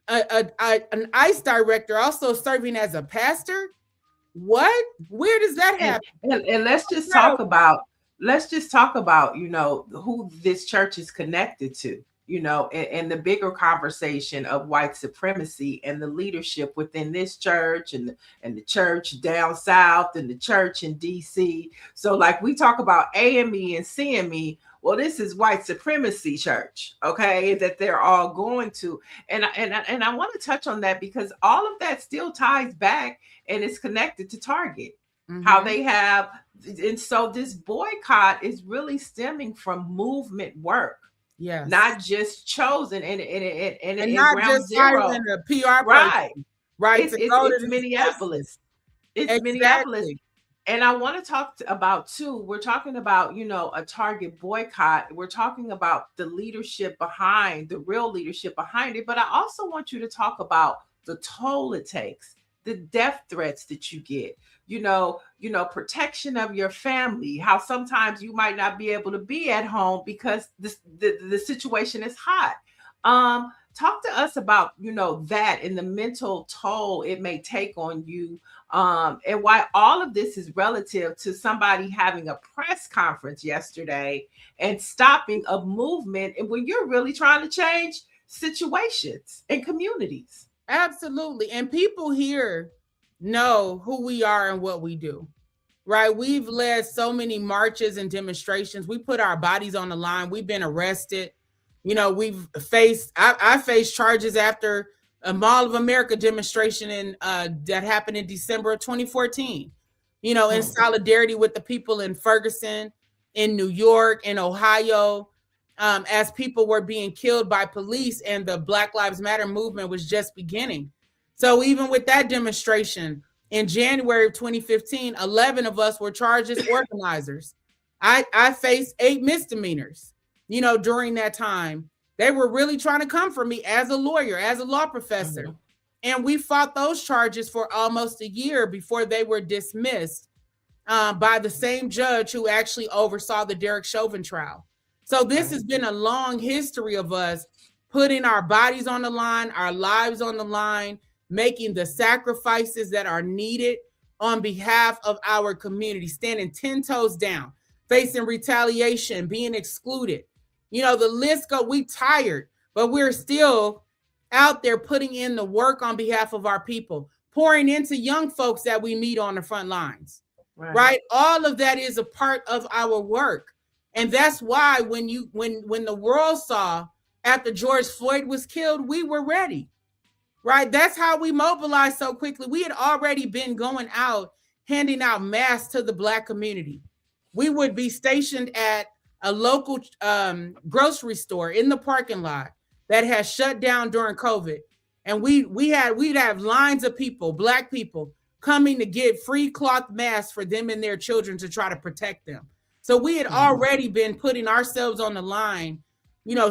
an ICE director also serving as a pastor, what? Where does that happen? And let's just talk about, you know, who this church is connected to, you know, and the bigger conversation of white supremacy and the leadership within this church and the church down south and the church in DC. So like we talk about AME and CME, well, this is white supremacy church, okay, that they're all going to. And I want to touch on that because all of that still ties back and is connected to Target, how they have. And so this boycott is really stemming from movement work. Yes. Not just chosen and not ground just zero. hiring a PR person. Right. It's Minneapolis. It's Minneapolis. And I want to talk about too, we're talking about, you know, a Target boycott. We're talking about the leadership behind, the real leadership behind it. But I also want you to talk about the toll it takes, the death threats that you get, you know, protection of your family, how sometimes you might not be able to be at home because the situation is hot. Talk to us about, you know, that and the mental toll it may take on you, and why all of this is relative to somebody having a press conference yesterday and stopping a movement and when you're really trying to change situations and communities. Absolutely. And people here know who we are and what we do, right? We've led so many marches and demonstrations. We put our bodies on the line. We've been arrested. You know, I faced charges after a Mall of America demonstration that happened in December of 2014, you know, in solidarity with the people in Ferguson, in New York, in Ohio, as people were being killed by police and the Black Lives Matter movement was just beginning. So even with that demonstration in January of 2015, 11 of us were charged as organizers. I faced 8 misdemeanors. You know, during that time, they were really trying to come for me as a lawyer, as a law professor. And we fought those charges for almost a year before they were dismissed by the same judge who actually oversaw the Derek Chauvin trial. So this has been a long history of us putting our bodies on the line, our lives on the line, making the sacrifices that are needed on behalf of our community, standing 10 toes down, facing retaliation, being excluded. The list go. We tired, but we're still out there putting in the work on behalf of our people, pouring into young folks that we meet on the front lines, right? All of that is a part of our work. And that's why when the world saw after George Floyd was killed, we were ready, right? That's how we mobilized so quickly. We had already been going out, handing out masks to the Black community. We would be stationed at a local grocery store in the parking lot that has shut down during COVID. And we'd have lines of people, Black people, coming to get free cloth masks for them and their children to try to protect them. So we had already been putting ourselves on the line,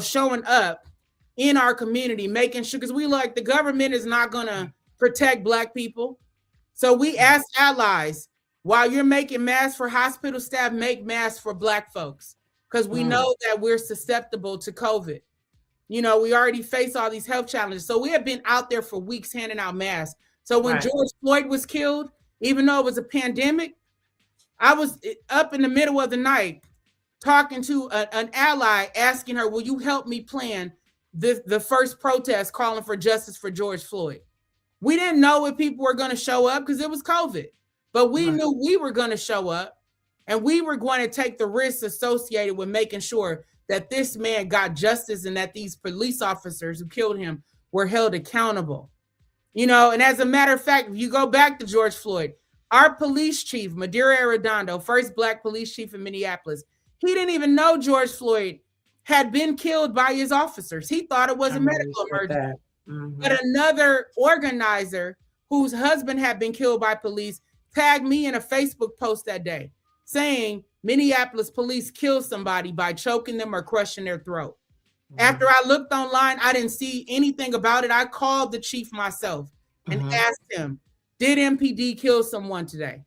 showing up in our community, making sure, because we like the government is not going to protect Black people. So we asked allies, while you're making masks for hospital staff, make masks for Black folks, because we know that we're susceptible to COVID. We already face all these health challenges. So we have been out there for weeks handing out masks. So when George Floyd was killed, even though it was a pandemic, I was up in the middle of the night talking to an ally, asking her, will you help me plan the first protest calling for justice for George Floyd? We didn't know if people were going to show up because it was COVID, but we knew we were going to show up, and we were going to take the risks associated with making sure that this man got justice and that these police officers who killed him were held accountable. And as a matter of fact, if you go back to George Floyd, our police chief, Madeira Arredondo, first Black police chief in Minneapolis, he didn't even know George Floyd had been killed by his officers. He thought it was a medical emergency. But another organizer whose husband had been killed by police tagged me in a Facebook post that day saying Minneapolis police killed somebody by choking them or crushing their throat. After I looked online, I didn't see anything about it. I called the chief myself and asked him, did MPD kill someone today?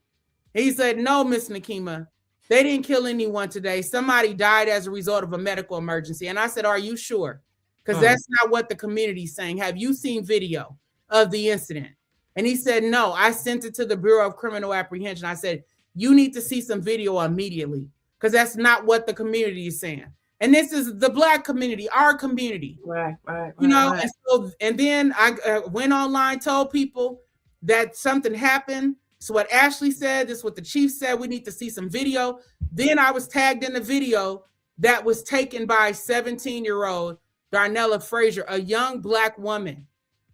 He said, no, Miss NEKIMA, they didn't kill anyone today. Somebody died as a result of a medical emergency. And I said, are you sure? Because that's not what the community's saying. Have you seen video of the incident? And he said, no, I sent it to the Bureau of Criminal Apprehension. I said, you need to see some video immediately, because that's not what the community is saying. And this is the Black community, our community. Right. And then I went online, told people that something happened. So what Ashley said, this is what the chief said, we need to see some video. Then I was tagged in the video that was taken by 17-year-old Darnella Frazier, a young Black woman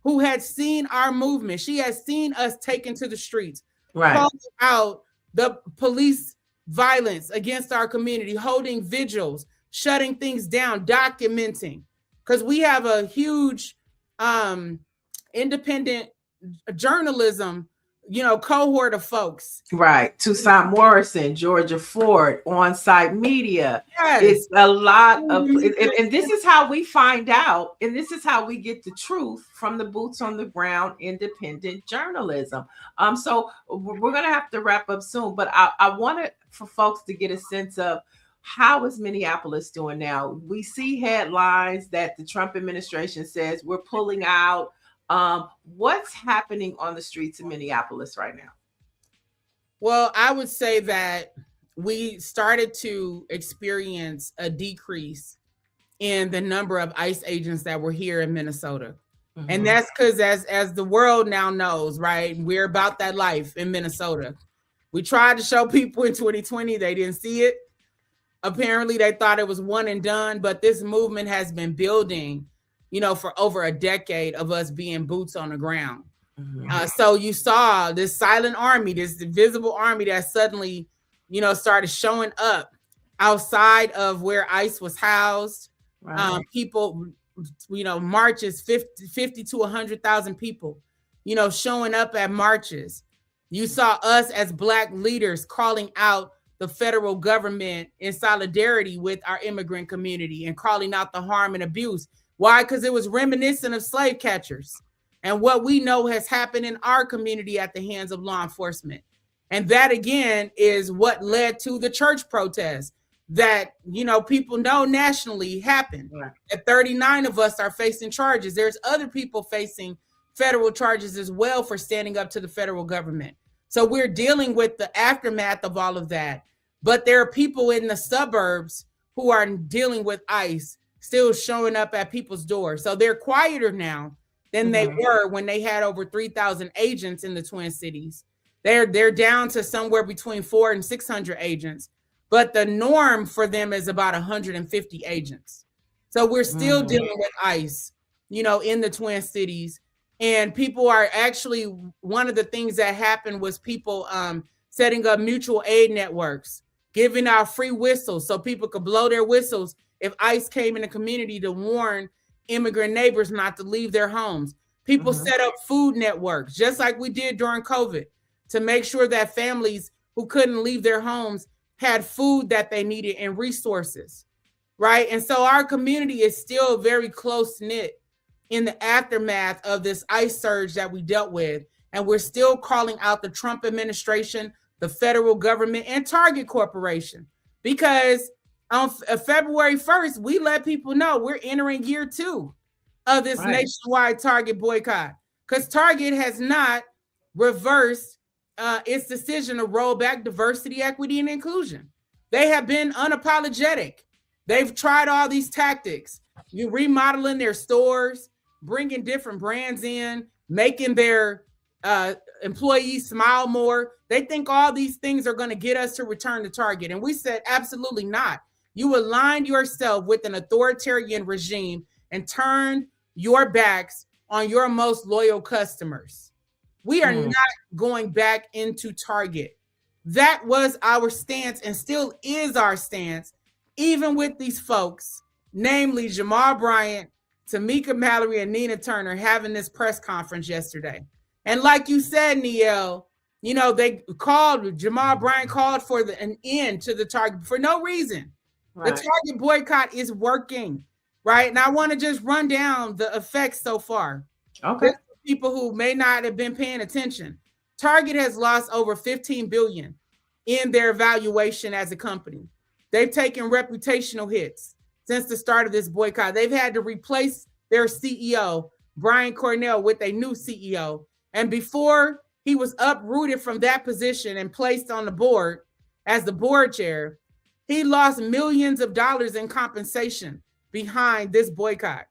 who had seen our movement. She has seen us taken to the streets, calling out the police violence against our community, holding vigils, shutting things down, documenting, because we have a huge independent journalism, cohort of folks. Right. Toussaint Morrison, Georgia Ford, On-Site Media. Yes. It's a lot of, and this is how we find out, and this is how we get the truth from the boots on the ground, independent journalism. So we're going to have to wrap up soon, but I wanted for folks to get a sense of how is Minneapolis doing now? We see headlines that the Trump administration says we're pulling out. What's happening on the streets of Minneapolis right now? Well, I would say that we started to experience a decrease in the number of ICE agents that were here in Minnesota. And that's because as the world now knows, right, we're about that life in Minnesota. We tried to show people in 2020, they didn't see it. Apparently they thought it was one and done, but this movement has been building, for over a decade of us being boots on the ground. So you saw this silent army, this invisible army that suddenly, started showing up outside of where ICE was housed. People, marches, 50 to 100,000 people, showing up at marches. You saw us as Black leaders calling out the federal government in solidarity with our immigrant community and calling out the harm and abuse. Why? Because it was reminiscent of slave catchers and what we know has happened in our community at the hands of law enforcement. And that, again, is what led to the church protests that, people know nationally happened. That 39 of us are facing charges. There's other people facing federal charges as well for standing up to the federal government. So we're dealing with the aftermath of all of that. But there are people in the suburbs who are dealing with ICE still showing up at people's doors. So they're quieter now than they were when they had over 3,000 agents in the Twin Cities. They're down to somewhere between 400 and 600 agents, but the norm for them is about 150 agents. So we're still dealing with ICE, you know, in the Twin Cities. And people are actually, one of the things that happened was people setting up mutual aid networks, giving out free whistles so people could blow their whistles if ICE came in the community to warn immigrant neighbors not to leave their homes. People set up food networks, just like we did during COVID, to make sure that families who couldn't leave their homes had food that they needed and resources, right? And so our community is still very close-knit in the aftermath of this ICE surge that we dealt with. And we're still calling out the Trump administration, the federal government, and Target Corporation, because on February 1st, we let people know we're entering year 2 of this nationwide Target boycott, because Target has not reversed its decision to roll back diversity, equity, and inclusion. They have been unapologetic. They've tried all these tactics. You remodeling their stores, bringing different brands in, making their employees smile more. They think all these things are going to get us to return to Target. And we said, absolutely not. You aligned yourself with an authoritarian regime and turned your backs on your most loyal customers. We are not going back into Target. That was our stance and still is our stance, even with these folks, namely Jamal Bryant, Tamika Mallory, and Nina Turner having this press conference yesterday. And like you said, Niel, you know, Jamal Bryant called for an end to the Target for no reason. The Target boycott is working, right? And I want to just run down the effects so far. Okay. People who may not have been paying attention. Target has lost over $15 billion in their valuation as a company. They've taken reputational hits since the start of this boycott. They've had to replace their CEO, Brian Cornell, with a new CEO. And before he was uprooted from that position and placed on the board as the board chair, he lost millions of dollars in compensation behind this boycott.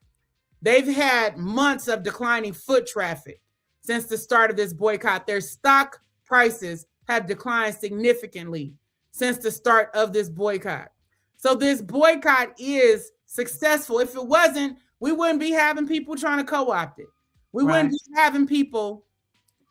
They've had months of declining foot traffic since the start of this boycott. Their stock prices have declined significantly since the start of this boycott. So this boycott is successful. If it wasn't, we wouldn't be having people trying to co-opt it. We wouldn't be having people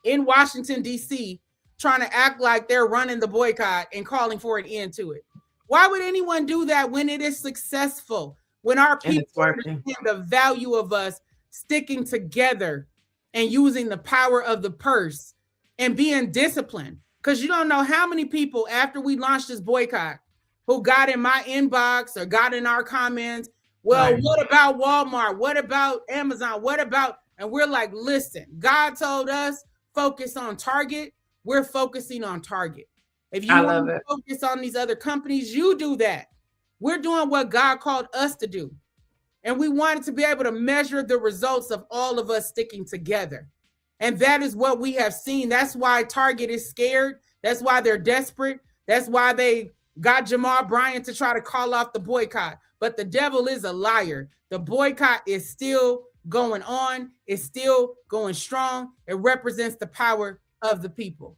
in Washington, D.C. trying to act like they're running the boycott and calling for an end to it. Why would anyone do that when it is successful? When our people understand the value of us sticking together and using the power of the purse and being disciplined. Because you don't know how many people after we launched this boycott who got in my inbox or got in our comments, well, what about Walmart? What about Amazon? What about, and we're like, listen, God told us focus on Target. We're focusing on Target. If you want to focus on these other companies, you do that. We're doing what God called us to do. And we wanted to be able to measure the results of all of us sticking together. And that is what we have seen. That's why Target is scared. That's why they're desperate. That's why they got Jamal Bryant to try to call off the boycott. But the devil is a liar. The boycott is still going on. It's still going strong. It represents the power of the people.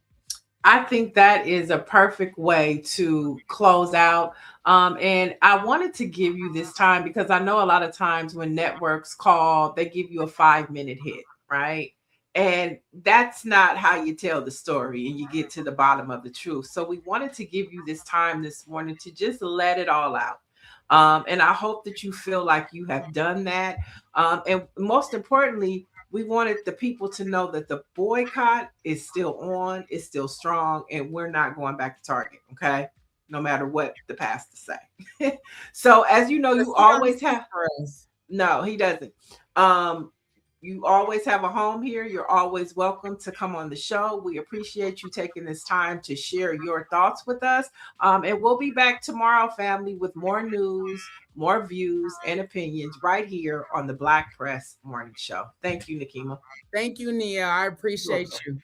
I think that is a perfect way to close out. And I wanted to give you this time because I know a lot of times when networks call, they give you a 5-minute hit, right? And that's not how you tell the story and you get to the bottom of the truth. So we wanted to give you this time this morning to just let it all out. And I hope that you feel like you have done that. And most importantly, we wanted the people to know that the boycott is still on, it's still strong, and we're not going back to Target, okay? No matter what the pastors say. So as you know, you always have, no, he doesn't. You always have a home here. You're always welcome to come on the show. We appreciate you taking this time to share your thoughts with us. And we'll be back tomorrow, family, with more news, more views, and opinions right here on the Black Press Morning Show. Thank you, NEKIMA. Thank you, Nia. I appreciate you.